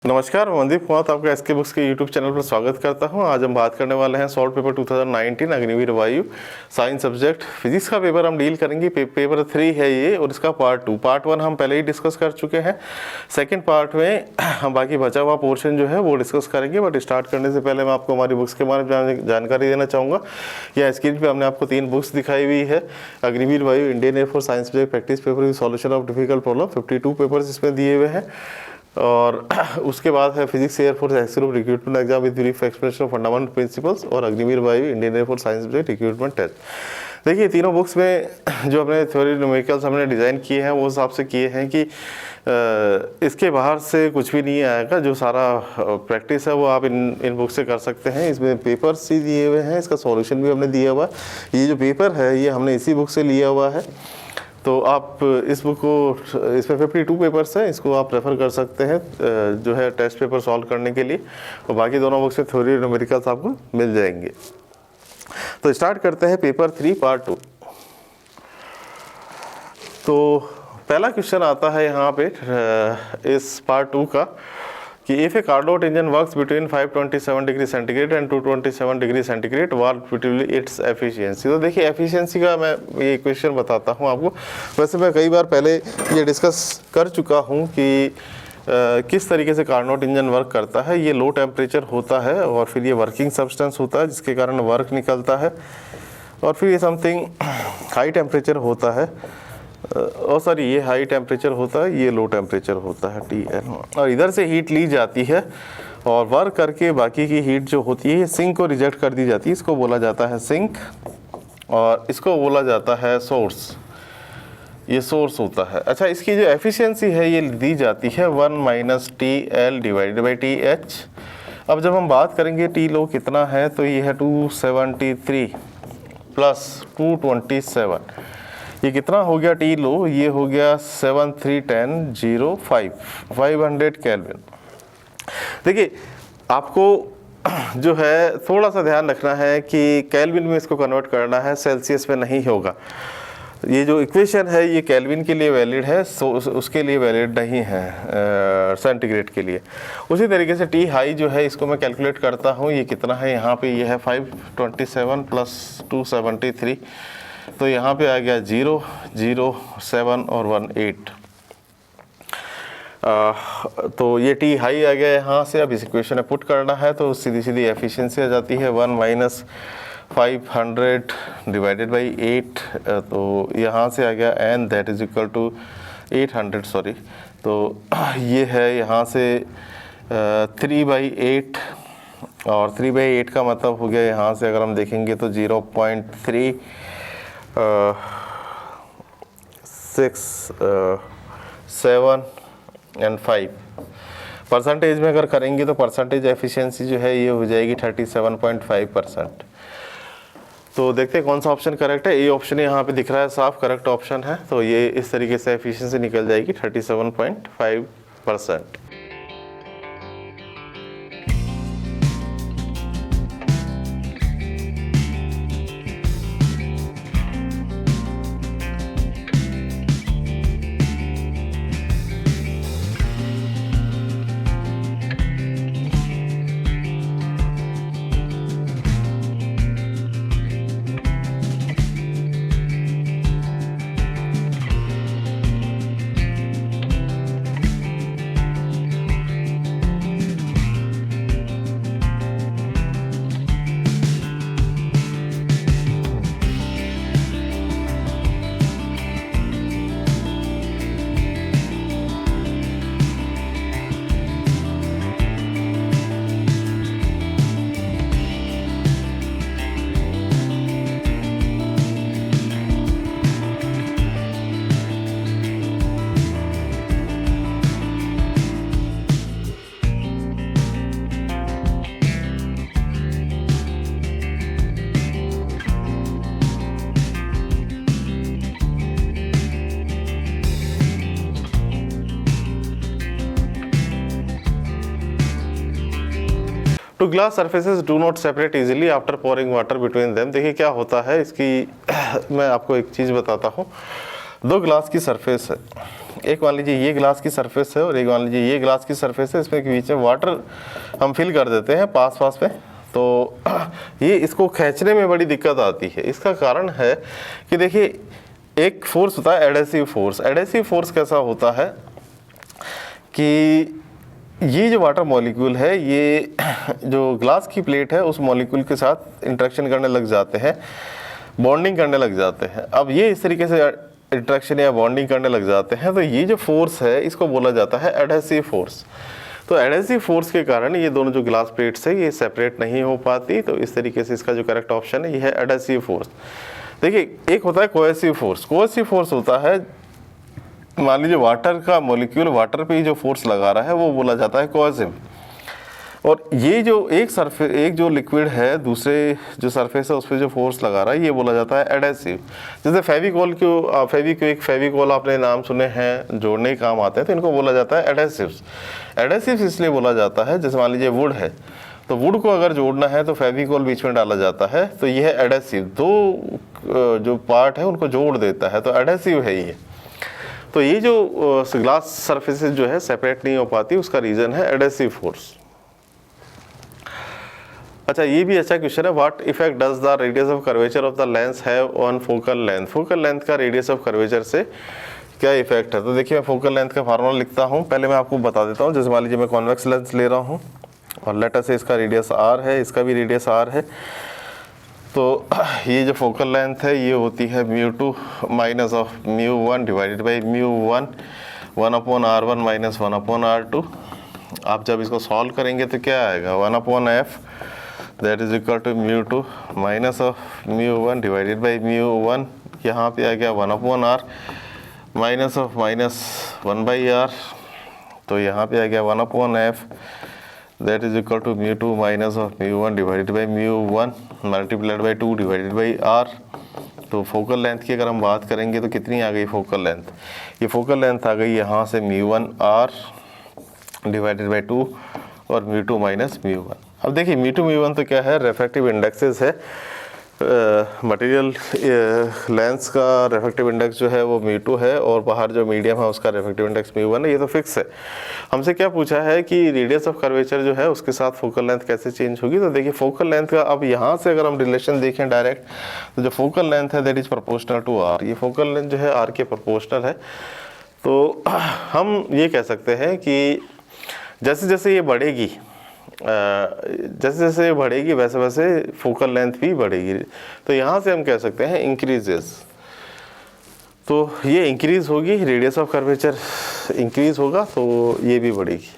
नमस्कार, मनदीप कुमार आपका SK books के यूट्यूब चैनल पर स्वागत करता हूं। आज हम बात करने वाले हैं सॉल्व पेपर 2019 अग्निवीर वायु साइंस सब्जेक्ट फिजिक्स का पेपर हम डील करेंगे। पेपर 3 है ये और इसका पार्ट 2। पार्ट 1 हम पहले ही डिस्कस कर चुके हैं। सेकंड पार्ट में हम बाकी बचा हुआ पोर्शन जो है वो डिस्कस करेंगे। बट स्टार्ट करने से पहले मैं आपको हमारी बुक्स के बारे में जानकारी देना चाहूँगा। यह स्क्रीन पर हमने आपको 3 बुक्स दिखाई हुई है। Agniveer Vayu Indian air force science subject practice paper with solution of difficult problem, 52 papers इसमें दिए हुए हैं। और उसके बाद है physics air force X group recruitment exam with brief explanation of fundamental principles और Agniveer Vayu Indian air force science subject recruitment test. देखिए तीनों बुक्स में जो अपने थ्योरी न्यूमेरिकल्स हमने डिज़ाइन किए हैं वो हिसाब से किए हैं कि इसके बाहर से कुछ भी नहीं आएगा। जो सारा प्रैक्टिस है वो आप इन बुक से कर सकते हैं। इसमें पेपर्स ही दिए हुए हैं, इसका सॉल्यूशन भी हमने दिया हुआ है। ये जो पेपर है ये हमने इसी बुक से लिया हुआ है। तो आप इस बुक को, इसमें 52 पेपर्स हैं, इसको आप रेफ़र कर सकते हैं जो है टेस्ट पेपर सॉल्व करने के लिए। और बाकी दोनों बुक्स में थ्योरी न्यूमेरिकल्स आपको मिल जाएंगे। तो स्टार्ट करते हैं पेपर 3 पार्ट 2। तो पहला क्वेश्चन आता है यहाँ पे इस पार्ट 2 का कि if A Carnot engine works between 527 degree centigrade and 227 degree centigrade what will its efficiency. तो देखिए एफिशिएंसी का मैं ये क्वेश्चन बताता हूँ आपको। वैसे मैं कई बार पहले ये डिस्कस कर चुका हूँ कि किस तरीके से कार्नोट इंजन वर्क करता है। ये लो टेम्परेचर होता है और फिर ये वर्किंग सब्सटेंस होता है जिसके कारण वर्क निकलता है, और फिर ये समथिंग हाई टेम्परेचर होता है, और सॉरी ये हाई टेम्परेचर होता है, ये लो टेम्परेचर होता है TL, और इधर से हीट ली जाती है और वर्क करके बाकी की हीट जो होती है सिंक को रिजेक्ट कर दी जाती है। इसको बोला जाता है सिंक और इसको बोला जाता है सोर्स। ये सोर्स होता है। अच्छा, इसकी जो एफिशिएंसी है ये दी जाती है 1 - TL डिवाइडेड बाई TH। अब जब हम बात करेंगे T लो कितना है तो ये है 273 प्लस 227। ये कितना हो गया T लो? ये हो गया 7310 500 केल्विन। देखिए आपको जो है थोड़ा सा ध्यान रखना है कि केल्विन में इसको कन्वर्ट करना है, सेल्सियस में नहीं होगा। ये जो इक्वेशन है ये केल्विन के लिए वैलिड है, उसके लिए वैलिड नहीं है सेंटीग्रेड के लिए। उसी तरीके से T हाई जो है इसको मैं कैलकुलेट करता हूँ। ये कितना है यहाँ पे? ये है 527 प्लस 273। तो यहाँ पे आ गया 0, 0, 7 और 1, 8। तो ये T हाई आ गया यहाँ से। अब इस इक्वेशन में पुट करना है तो सीधी सीधी एफिशिएंसी आ जाती है 1 - 500 डिवाइडेड बाई 8। तो यहाँ से आ गया n that is equal to 800 sorry. तो ये है यहाँ से 3/8, और 3/8 का मतलब हो गया यहाँ से अगर हम देखेंगे तो 0.3 6 7 एंड 5 परसेंटेज में अगर करेंगे तो परसेंटेज एफिशिएंसी जो है ये हो जाएगी 37.5%। तो देखते हैं कौन सा ऑप्शन करेक्ट है। ये ऑप्शन यहाँ पे दिख रहा है साफ, करेक्ट ऑप्शन है। तो ये इस तरीके से एफिशिएंसी निकल जाएगी 37.5%। Two glass surfaces do not separate easily after pouring water between them. देखिए क्या होता है इसकी मैं आपको एक चीज़ बताता हूँ। दो ग्लास की सरफेस है, एक मान लीजिए ये ग्लास की सरफेस है और एक मान लीजिए ये ग्लास की सरफेस है, इसमें के बीच में वाटर हम फिल कर देते हैं पास पास में, तो ये इसको खींचने में बड़ी दिक्कत आती है। इसका कारण है कि देखिए एक फोर्स होता है एडहेसिव फोर्स। एडहेसिव फोर्स कैसा होता है कि ये जो वाटर मॉलिक्यूल है ये जो ग्लास की प्लेट है उस मॉलिक्यूल के साथ इंटरेक्शन करने लग जाते हैं, बॉन्डिंग करने लग जाते हैं। अब ये इस तरीके से इंटरेक्शन या बॉन्डिंग करने लग जाते हैं तो ये जो फोर्स है इसको बोला जाता है एडहेसिव फोर्स। तो एडहेसिव फोर्स के कारण ये दोनों जो ग्लास प्लेट्स है ये सेपरेट नहीं हो पाती, तो इस तरीके से इसका जो करेक्ट ऑप्शन है ये है एडहेसिव फोर्स। देखिए एक होता है कोहेसिव फोर्स। कोहेसिव फोर्स होता है, मान लीजिए वाटर का मॉलिक्यूल वाटर पे ही जो फोर्स लगा रहा है वो बोला जाता है कोहेसिव। और ये जो एक जो लिक्विड है दूसरे जो सरफेस है उस पर जो फोर्स लगा रहा है ये बोला जाता है एडहेसिव। जैसे फेविकोल आपने नाम सुने हैं, जोड़ने के काम आते हैं, तो इनको बोला जाता है एडहेसिव्स। एडहेसिव्स इसलिए बोला जाता है, जैसे मान लीजिए वुड है तो वुड को अगर जोड़ना है तो फेविकोल बीच में डाला जाता है, तो ये है एडहेसिव, दो जो पार्ट है उनको जोड़ देता है, तो एडहेसिव है ये। तो ये जो ग्लास सरफेसेस जो है सेपरेट नहीं हो पाती, उसका रीजन है एडहेसिव फोर्स। अच्छा ये भी अच्छा क्वेश्चन है, what effect does the radius of curvature of the lens have on focal length. Focal length का रेडियस ऑफ कर्वेचर से क्या इफेक्ट है। तो देखिए मैं फोकल लेंथ का फार्मूला लिखता हूँ, पहले मैं आपको बता देता हूँ। जैसे मान लीजिए मैं कॉन्वेक्स लेंस ले रहा हूँ और लेटर से इसका रेडियस r है, इसका भी रेडियस r है, तो ये जो फोकल लेंथ है ये होती है μ2 minus of μ1 divided by μ1 1/r1 minus 1/r2। आप जब इसको सॉल्व करेंगे तो क्या आएगा 1/f that is equal to μ2 minus of μ1 divided by μ1, यहाँ पे आ गया 1/r minus of minus 1/r, तो यहाँ पे आ गया 1/f that is equal to μ2 minus of μ1 divided by μ1 multiplied by 2 divided by r। तो फोकल लेंथ की अगर हम बात करेंगे तो कितनी आ गई फोकल लेंथ, ये फोकल लेंथ आ गई यहाँ से μ1r डिवाइडेड बाई 2 और μ2 माइनस μ1। अब देखिए μ2 μ1 तो क्या है, रेफ्रेक्टिव इंडेक्सेस है, मटेरियल लेंस का रेफ्रेक्टिव इंडेक्स जो है वो μ2 है और बाहर जो मीडियम है उसका रेफ्रेक्टिव इंडेक्स μ1 है, ये तो फिक्स है। हमसे क्या पूछा है कि रेडियस ऑफ कर्वेचर जो है उसके साथ फोकल लेंथ कैसे चेंज होगी। तो देखिए फोकल लेंथ का अब यहाँ से अगर हम रिलेशन देखें डायरेक्ट, तो जो फोकल लेंथ है that is proportional to r, ये फोकल लेंथ जो है r के प्रोपोर्शनल है। तो हम ये कह सकते हैं कि जैसे जैसे ये बढ़ेगी वैसे वैसे फोकल लेंथ भी बढ़ेगी। तो यहाँ से हम कह सकते हैं इंक्रीजेस, तो ये इंक्रीज होगी, रेडियस ऑफ कर्वेचर इंक्रीज होगा तो ये भी बढ़ेगी।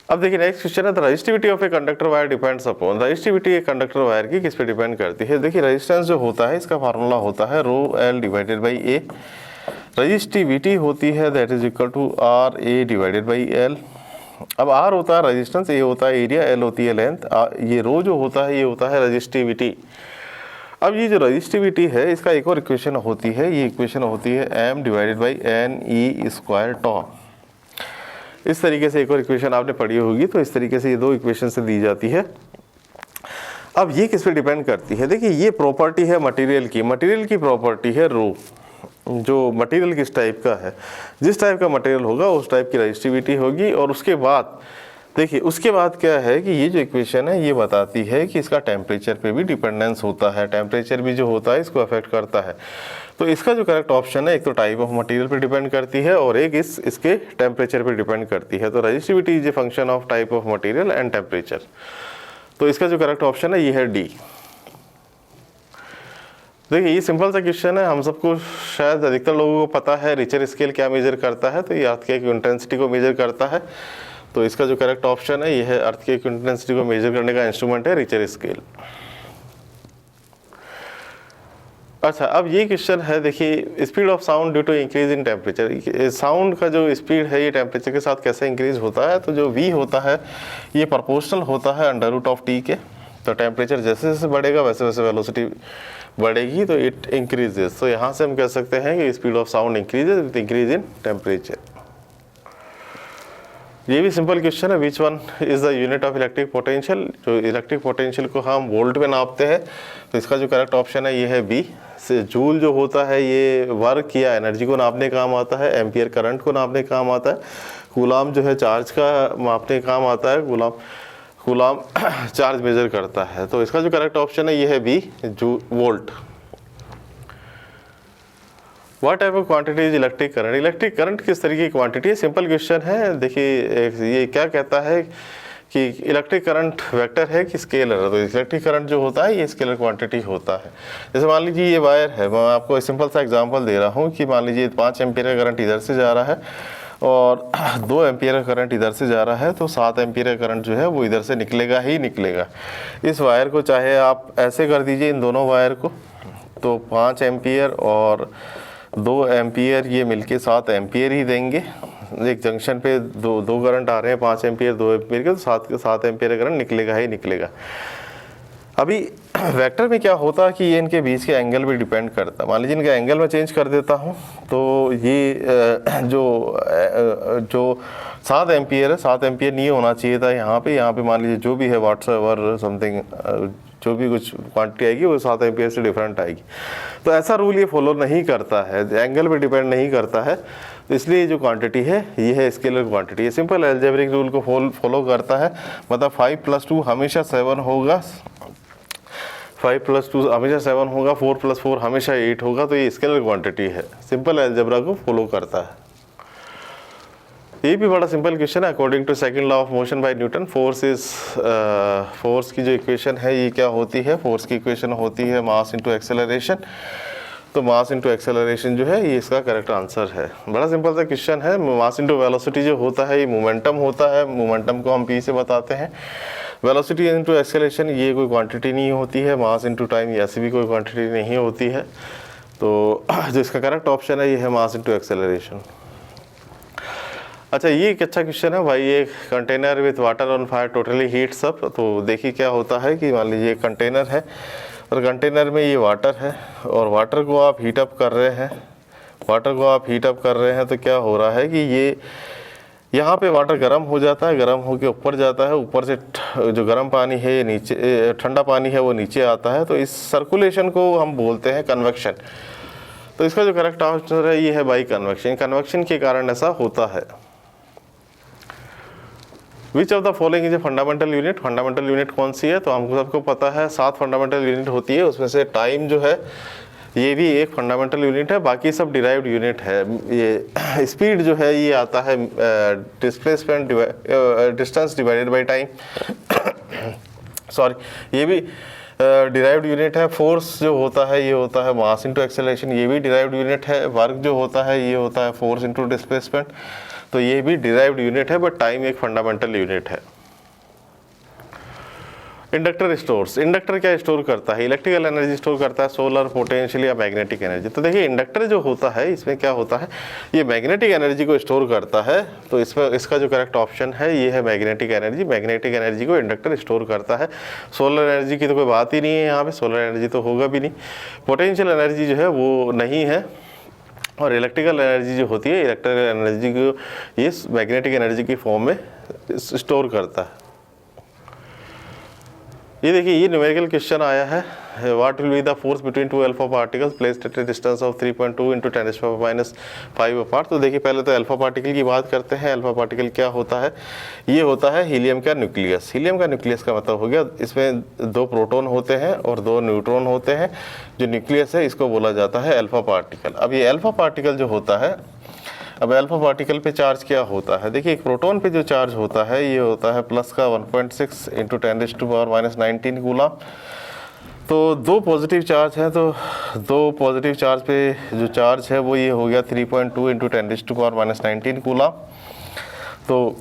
अब देखिए नेक्स्ट क्वेश्चन है, the resistivity of a conductor wire depends upon. Resistivity एक कंडक्टर वायर की किस पे डिपेंड करती है। देखिए रेजिस्टेंस जो होता है इसका फार्मूला होता है rho L divided by A. Resistivity होती है that is equal to R A divided by L. अब आर होता है रेजिस्टेंस, ए होता है एरिया, एल होती है लेंथ, ये रो जो होता है ये होता है रजिस्टिविटी। अब ये जो रजिस्टिविटी है इसका एक और इक्वेशन होती है, ये इक्वेशन होती है m divided by n e square tau. इस तरीके से एक और इक्वेशन आपने पढ़ी होगी, तो इस तरीके से ये दो इक्वेशन से दी जाती है। अब ये किस पे डिपेंड करती है, देखिए ये प्रॉपर्टी है मटेरियल की प्रॉपर्टी है रो। जो मटेरियल किस टाइप का है, जिस टाइप का मटेरियल होगा उस टाइप की रजिस्टिविटी होगी। और उसके बाद देखिए उसके बाद क्या है कि ये जो इक्वेशन है ये बताती है कि इसका टेम्परेचर पे भी डिपेंडेंस होता है, टेम्परेचर भी जो होता है इसको अफेक्ट करता है। तो इसका जो करेक्ट ऑप्शन है, एक तो टाइप ऑफ मटेरियल पे डिपेंड करती है और एक इसके टेम्परेचर पे डिपेंड करती है। तो resistivity is a function of type of material and temperature. तो इसका जो करेक्ट ऑप्शन है ये है डी। देखिए ये सिंपल सा क्वेश्चन है, हम सबको शायद अधिकतर लोगों को पता है रिचर स्केल क्या मेजर करता है। तो ये अर्थक्वेक इंटेंसिटी को मेजर करता है। तो इसका जो करेक्ट ऑप्शन है ये है अर्थक्वेक इंटेंसिटी को मेजर करने का इंस्ट्रूमेंट है रिचर स्केल। अच्छा अब ये क्वेश्चन है, देखिए speed of sound due to increase in temperature. Sound का जो स्पीड है ये टेम्परेचर के साथ कैसे इंक्रीज होता है। तो जो v होता है ये प्रोपोर्शनल होता है अंडर रूट ऑफ t के। तो टेम्परेचर जैसे जैसे बढ़ेगा वैसे वैसे वेलोसिटी बढ़ेगी, तो इट इंक्रीजेस। तो यहाँ से हम कह सकते हैं कि speed of sound increases with increase in temperature. ये भी सिंपल क्वेश्चन है, which one is the unit of electric potential. जो इलेक्ट्रिक पोटेंशियल को हम वोल्ट में नापते हैं, तो इसका जो करेक्ट ऑप्शन है ये है बी। से जूल जो होता है ये वर्क या एनर्जी को नापने काम आता है, एम्पियर करंट को नापने काम आता है, कूलाम जो है चार्ज का मापने काम आता है, कूलाम चार्ज मेजर करता है। तो इसका जो करेक्ट ऑप्शन है ये है बी, जू volt. What type of quantity is electric current. Electric current किस तरीके की क्वांटिटी है, सिंपल क्वेश्चन है। देखिए ये क्या कहता है कि इलेक्ट्रिक करंट वेक्टर है कि स्केलर है। तो इलेक्ट्रिक करंट जो होता है ये स्केलर क्वांटिटी होता है। जैसे मान लीजिए ये वायर है, मैं आपको सिंपल सा एग्जांपल दे रहा हूँ कि मान लीजिए 5 एम्पीयर का करंट इधर से जा रहा है और 2 एम्पीयर का करंट इधर से जा रहा है, तो 7 एम्पीयर का करंट जो है वो इधर से निकलेगा ही निकलेगा। इस वायर को चाहे आप ऐसे कर दीजिए, इन दोनों वायर को, तो 5 एम्पीयर और 2 एम्पीयर ये मिलके 7 एम्पीयर ही देंगे। एक जंक्शन पे दो करंट आ रहे हैं, 5 एम्पीयर 2 एम्पीयर के, तो 7 एम्पीयर का करंट निकलेगा ही निकलेगा। अभी वेक्टर में क्या होता है कि ये इनके बीच के एंगल पे डिपेंड करता है। मान लीजिए इनका एंगल मैं चेंज कर देता हूँ, तो ये जो 7 एम्पीयर है, 7 एम्पीयर नहीं होना चाहिए था यहाँ पे मान लीजिए जो भी है व्हाट्सएवर समथिंग जो भी कुछ क्वांटिटी आएगी वो 7 एम्पीयर से डिफरेंट आएगी। तो ऐसा रूल ये फॉलो नहीं करता है, एंगल पे डिपेंड नहीं करता है। तो इसलिए जो क्वांटिटी है ये है स्केलर क्वांटिटी। ये सिंपल अलजेब्रिक रूल को फॉलो करता है। मतलब 5 + 2 हमेशा 7 होगा, 5 + 2 हमेशा 7 होगा, 4 + 4 हमेशा 8 होगा। तो ये स्केलर क्वांटिटी है, सिंपल अलजेब्रा को फॉलो करता है। ये भी बड़ा सिंपल क्वेश्चन है। According to second law of motion by Newton, force की जो इक्वेशन है ये क्या होती है, फोर्स की इक्वेशन होती है मास इनटू एक्सेलरेशन। तो मास इनटू एक्सेलरेशन जो है ये इसका करेक्ट आंसर है। बड़ा सिंपल सा क्वेश्चन है। मास इनटू वेलोसिटी जो होता है ये मोमेंटम होता है, मोमेंटम को हम p से बताते हैं। वेलोसिटी इनटू एक्सेलरेशन ये कोई क्वांटिटी नहीं होती है। मास इनटू टाइम ऐसी भी कोई क्वांटिटी नहीं होती है। तो जो इसका करेक्ट ऑप्शन है ये है मास इनटू एक्सेलरेशन। अच्छा, ये एक अच्छा क्वेश्चन है भाई। ये container with water on fire totally heats up. तो देखिए क्या होता है कि मान लीजिए कंटेनर है और कंटेनर में ये वाटर है और वाटर को आप हीट अप कर रहे हैं, तो क्या हो रहा है कि ये यहाँ पे वाटर गर्म हो जाता है, गर्म होकर ऊपर जाता है, ऊपर से जो गर्म पानी है ये नीचे, ठंडा पानी है वो नीचे आता है। तो इस सर्कुलेशन को हम बोलते हैं कन्वेक्शन। तो इसका जो करेक्ट आंसर है ये है बाई कन्वेक्शन। कन्वेक्शन के कारण ऐसा होता है। Which of the following is a fundamental unit. Fundamental unit कौन सी है, तो हमको सबको पता है 7 फंडामेंटल यूनिट होती है। उसमें से टाइम जो है ये भी एक फंडामेंटल यूनिट है, बाकी सब डिराइव्ड यूनिट है। ये स्पीड जो है ये आता है displacement distance divided by time sorry, ये भी डिराइव्ड यूनिट है। फोर्स जो होता है ये होता है मास इनटू एक्सेलरेशन, ये भी डिराइव्ड यूनिट है। वर्क जो होता है ये होता है फोर्स इनटू डिस्प्लेसमेंट, तो ये भी डिराइव्ड यूनिट है। बट टाइम एक फंडामेंटल यूनिट है। इंडक्टर स्टोर्स, इंडक्टर क्या स्टोर करता है, इलेक्ट्रिकल एनर्जी स्टोर करता है, सोलर, पोटेंशियल या मैग्नेटिक एनर्जी। तो देखिए इंडक्टर जो होता है इसमें क्या होता है, ये मैग्नेटिक एनर्जी को स्टोर करता है। तो इसमें इसका जो करेक्ट ऑप्शन है ये है मैग्नेटिक एनर्जी। मैग्नेटिक एनर्जी को इंडक्टर स्टोर करता है। सोलर एनर्जी की तो कोई बात ही नहीं है, यहाँ पे सोलर एनर्जी तो होगा भी नहीं। पोटेंशियल एनर्जी जो है वो नहीं है। और इलेक्ट्रिकल एनर्जी जो होती है, इलेक्ट्रिकल एनर्जी को ये मैग्नेटिक एनर्जी की फॉर्म में स्टोर करता है। ये देखिए ये न्यूमेरिकल क्वेश्चन आया है। What will be the force between 2 alpha particles placed at A distance of 3.2 × 10⁻⁵ apart. तो देखिए पहले तो अल्फा पार्टिकल की बात करते हैं। अल्फा पार्टिकल क्या होता है, ये होता है हीलियम का न्यूक्लियस। हीलियम का न्यूक्लियस का मतलब हो गया इसमें 2 प्रोटॉन होते हैं और 2 न्यूट्रॉन होते हैं। जो न्यूक्लियस है इसको बोला जाता है अल्फा पार्टिकल। अब ये अल्फा पार्टिकल जो होता है, अब अल्फा पार्टिकल पे चार्ज क्या होता है, देखिए एक प्रोटॉन पे जो चार्ज होता है ये होता है प्लस का 1.6 × 10⁻⁻19 कूलम। तो 2 पॉजिटिव चार्ज हैं, तो 2 पॉजिटिव चार्ज पे जो चार्ज है वो ये हो गया 3.2 × 10⁻⁻19 कूलम। तो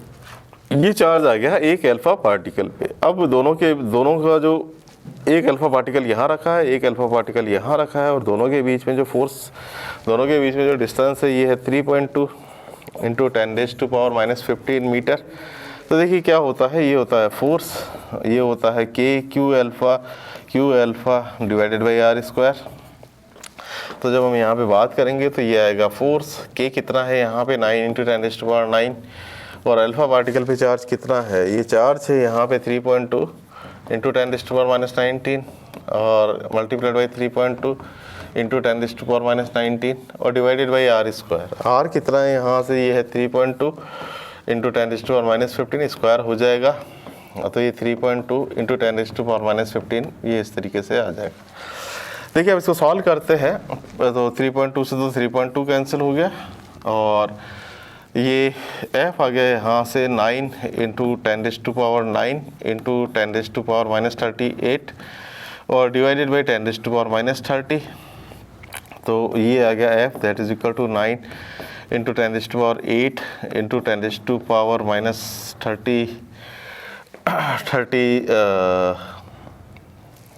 ये चार्ज आ गया एक अल्फा पार्टिकल पे। अब दोनों का जो एक अल्फा पार्टिकल यहाँ रखा है, एक अल्फा पार्टिकल यहाँ रखा है, और दोनों के बीच में जो फोर्स, दोनों के बीच में जो डिस्टेंस है ये है 3.2 × 10⁻⁻15 मीटर। तो देखिए क्या होता है, ये होता है फोर्स, ये होता है Q alpha divided by r²। तो जब हम यहाँ पे बात करेंगे तो ये आएगा फोर्स, K कितना है यहाँ पे 9 × 10⁻⁹ और अल्फा पार्टिकल पे चार्ज कितना है, ये चार्ज है यहाँ पे 3.2 इंटू 10⁻⁻19 और मल्टीप्लाइड बाई 3.2 इंटू 10⁻⁻19 और divided by R square. R कितना है यहाँ से, ये है 3.2 इंटू 10⁻⁻15 स्क्वायर हो जाएगा, तो ये 3.2 इंटू 10⁻⁻15 ये इस तरीके से आ जाएगा। देखिए अब इसको सॉल्व करते हैं, तो 3.2 से तो 3.2 कैंसिल हो गया और ये f आ गया यहाँ से 9 इंटू 10⁻9 इंटू 10⁻⁻38 और डिवाइडेड बाई 10⁻⁻30, तो ये आ गया f that is equal to 9 into 10⁻8 into 10⁻30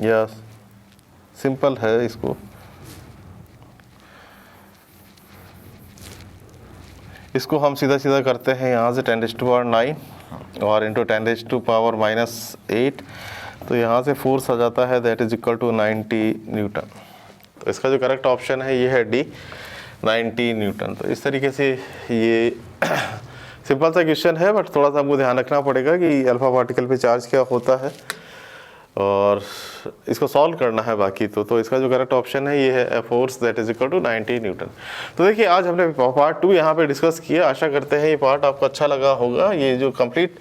या सिंपल है इसको। इसको हम सीधा सीधा करते हैं यहाँ से 10⁻9 और इंटू 10⁻⁻8, तो यहाँ से फोर्स आ जाता है that is equal to 90 newton. तो इसका जो करेक्ट ऑप्शन है ये है डी, 90 न्यूटन। तो इस तरीके से ये सिंपल सा क्वेश्चन है, बट थोड़ा सा हमको ध्यान रखना पड़ेगा कि अल्फा पार्टिकल पे चार्ज क्या होता है और इसको सॉल्व करना है बाकी तो इसका जो करेक्ट ऑप्शन है ये है force that is equal to 90 newton. तो देखिए आज हमने पार्ट 2 यहाँ पे डिस्कस किया, आशा करते हैं ये पार्ट आपको अच्छा लगा होगा। ये जो कंप्लीट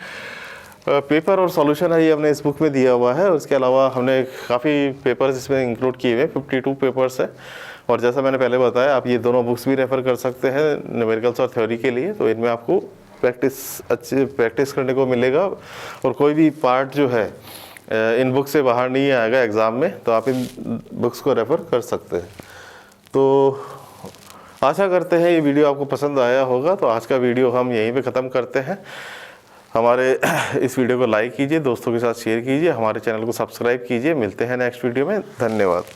पेपर और सॉल्यूशन है ये हमने इस बुक में दिया हुआ है, उसके अलावा हमने काफ़ी पेपर्स इसमें इंक्लूड किए हुए, 52 पेपर्स है। और जैसा मैंने पहले बताया आप ये दोनों बुक्स भी रेफ़र कर सकते हैं न्यूमेरिकल्स और थ्योरी के लिए, तो इनमें आपको अच्छे प्रैक्टिस करने को मिलेगा और कोई भी पार्ट जो है इन बुक से बाहर नहीं आएगा एग्ज़ाम में, तो आप इन बुक्स को रेफ़र कर सकते हैं। तो आशा करते हैं ये वीडियो आपको पसंद आया होगा। तो आज का वीडियो हम यहीं पे ख़त्म करते हैं। हमारे इस वीडियो को लाइक कीजिए, दोस्तों के साथ शेयर कीजिए, हमारे चैनल को सब्सक्राइब कीजिए। मिलते हैं नेक्स्ट वीडियो में, धन्यवाद।